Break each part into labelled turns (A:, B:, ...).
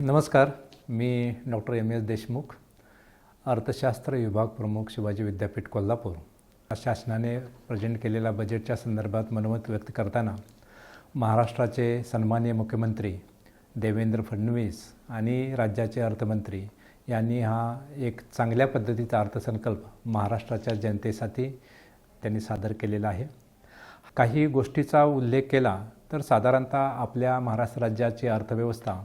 A: नमस्कार, मी doctor M S. Deshmukh, अर्थशास्त्र विभाग प्रमुख, शिवाजी विद्यापीठ कोल्हापूर. शासनाने प्रेझेंट केलेल्या बजेटच्या संदर्भात मनोमत व्यक्त करताना महाराष्ट्राचे सन्माननीय मुख्यमंत्री देवेंद्र फडणवीस आणि राज्याचे अर्थमंत्री यांनी हा एक चांगल्या पद्धतीचा अर्थसंकल्प महाराष्ट्राच्या जनतेसाठी त्यांनी सादर केलेला आहे. काही गोष्टीचा उल्लेख केला तर साधारणतः आपल्या महाराष्ट्र राज्याची अर्थव्यवस्था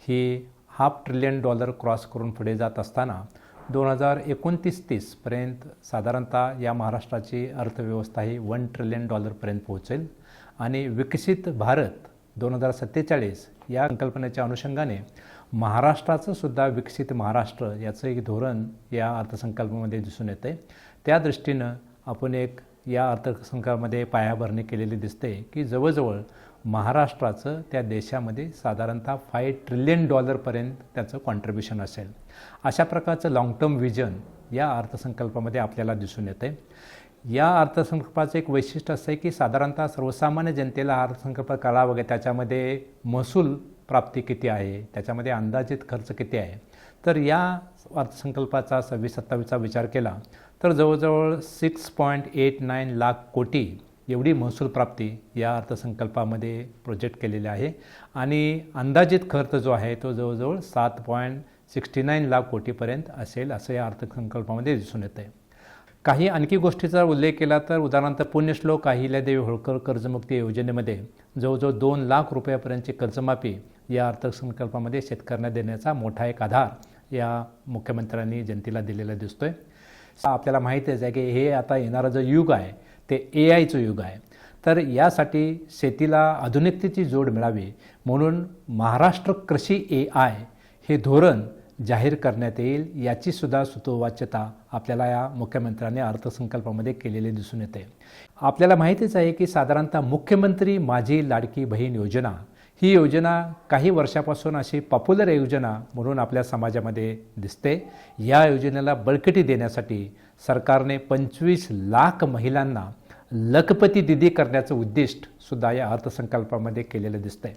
A: ही $500 बिलियन क्रॉस करून पुढे जात असताना 2029-30 पर्यंत साधारणतः या महाराष्ट्राची अर्थव्यवस्था ही $1 ट्रिलियन पर्यंत पोहोचेल आणि विकसित भारत 2047 या संकल्पनेच्या अनुषंगाने महाराष्ट्राचं सुद्धा विकसित महाराष्ट्र याचं एक धोरण या अर्थसंकल्पामध्ये दिसून येते. त्या दृष्टीनं आपण एक या अर्थसंकल्पामध्ये पायाभरणी केलेली दिसते की जवळजवळ महाराष्ट्राचं त्या देशामध्ये साधारणतः $5 ट्रिलियन पर्यंत त्याचं कॉन्ट्रिब्युशन असेल. अशा प्रकारचं लॉंग टर्म विजन या अर्थसंकल्पामध्ये आपल्याला दिसून येते. या अर्थसंकल्पाचं एक वैशिष्ट्य असं आहे की साधारणतः सर्वसामान्य जनतेला अर्थसंकल्प कळावा वगैरे त्याच्यामध्ये महसूल प्राप्ती किती आहे, त्याच्यामध्ये अंदाजित खर्च किती आहे. तर या अर्थसंकल्पाचा 26-27चा विचार केला तर जवळजवळ 6.89 लाख कोटी एवढी महसूल प्राप्ती या अर्थसंकल्पामध्ये प्रोजेक्ट केलेले आहे आणि अंदाजित खर्च जो आहे तो जवळजवळ 7.69 लाख कोटीपर्यंत असेल असं या अर्थसंकल्पामध्ये दिसून येतं आहे. काही आणखी गोष्टीचा उल्लेख केला तर उदाहरणार्थ पुण्यश्लोक अहिल्यादेवी होळकर कर्जमुक्ती योजनेमध्ये जवळजवळ 2 लाख रुपयापर्यंतची कर्जमाफी या अर्थसंकल्पामध्ये शेतकऱ्यांना देण्याचा मोठा एक आधार या मुख्यमंत्र्यांनी जनतेला दिलेला दिसतोय. आपल्याला माहितीच आहे की हे आता येणारं जे युग आहे ते AIचं युग आहे. तर यासाठी शेतीला आधुनिकतेची जोड मिळावी म्हणून महाराष्ट्र कृषी AI हे धोरण जाहीर करण्यात येईल याची सुद्धा सुतोवाच्यता आपल्याला या मुख्यमंत्र्यांनी अर्थसंकल्पामध्ये केलेली दिसून येते. आपल्याला माहितीच आहे की साधारणतः मुख्यमंत्री माझी लाडकी बहीण योजना ही योजना काही वर्षापासून अशी पॉप्युलर योजना म्हणून आपल्या समाजामध्ये दिसते. या योजनेला बळकटी देण्यासाठी सरकारने 25 लाख महिलांना लखपती दिदी करण्याचं उद्दिष्ट सुद्धा या अर्थसंकल्पामध्ये केलेलं दिसतंय.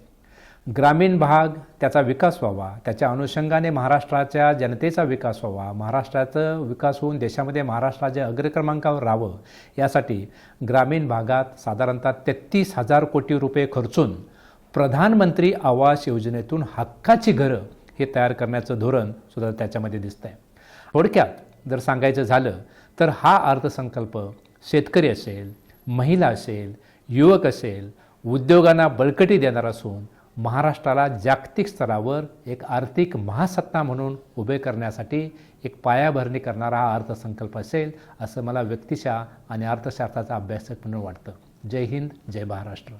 A: ग्रामीण भाग त्याचा विकास व्हावा, त्याच्या अनुषंगाने महाराष्ट्राच्या जनतेचा विकास व्हावा, महाराष्ट्राचा विकास होऊन देशामध्ये महाराष्ट्राच्या अग्रक्रमांकावर राहावं यासाठी ग्रामीण भागात साधारणतः 33,000 कोटी रुपये खर्चून प्रधानमंत्री आवास योजनेतून हक्काची घरं हे तयार करण्याचं धोरण सुद्धा त्याच्यामध्ये दिसतंय. थोडक्यात जर सांगायचं झालं तर हा अर्थसंकल्प शेतकरी असेल, महिला असेल, युवक असेल, उद्योगांना बळकटी देणार असून महाराष्ट्राला जागतिक स्तरावर एक आर्थिक महासत्ता म्हणून उभे करण्यासाठी एक पायाभरणी करणारा हा अर्थसंकल्प असेल असं मला व्यक्तिशः आणि अर्थशास्त्राचा अभ्यासक म्हणून वाटतं. जय हिंद, जय महाराष्ट्र.